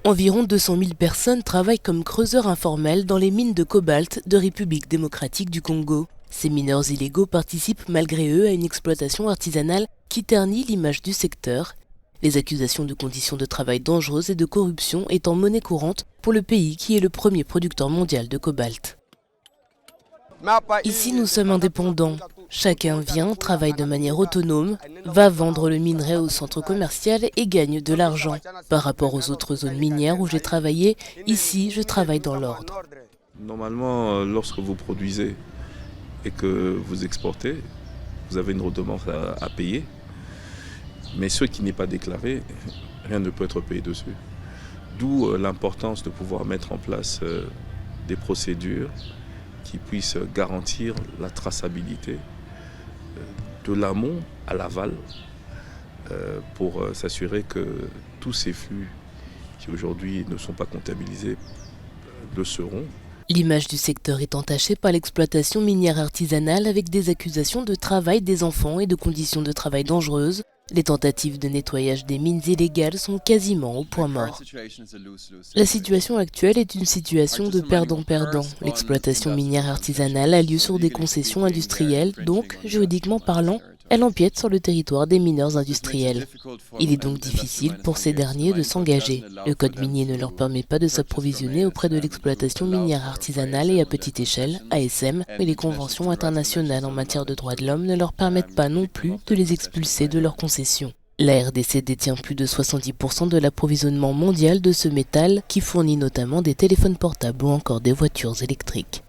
Environ 200 000 personnes travaillent comme creuseurs informels dans les mines de cobalt de République démocratique du Congo. Ces mineurs illégaux participent malgré eux à une exploitation artisanale qui ternit l'image du secteur. Les accusations de conditions de travail dangereuses et de corruption étant monnaie courante pour le pays qui est le premier producteur mondial de cobalt. Ici, nous sommes indépendants. Chacun vient, travaille de manière autonome, va vendre le minerai au centre commercial et gagne de l'argent. Par rapport aux autres zones minières où j'ai travaillé, ici, je travaille dans l'ordre. Normalement, lorsque vous produisez et que vous exportez, vous avez une redevance à payer. Mais ce qui n'est pas déclaré, rien ne peut être payé dessus. D'où l'importance de pouvoir mettre en place des procédures qui puissent garantir la traçabilité de l'amont à l'aval pour s'assurer que tous ces flux qui aujourd'hui ne sont pas comptabilisés le seront. L'image du secteur est entachée par l'exploitation minière artisanale avec des accusations de travail des enfants et de conditions de travail dangereuses. Les tentatives de nettoyage des mines illégales sont quasiment au point mort. La situation actuelle est une situation de perdant-perdant. L'exploitation minière artisanale a lieu sur des concessions industrielles, donc, juridiquement parlant, elle empiète sur le territoire des mineurs industriels. Il est donc difficile pour ces derniers de s'engager. Le code minier ne leur permet pas de s'approvisionner auprès de l'exploitation minière artisanale et à petite échelle, ASM, mais les conventions internationales en matière de droits de l'homme ne leur permettent pas non plus de les expulser de leurs concessions. La RDC détient plus de 70% de l'approvisionnement mondial de ce métal qui fournit notamment des téléphones portables ou encore des voitures électriques.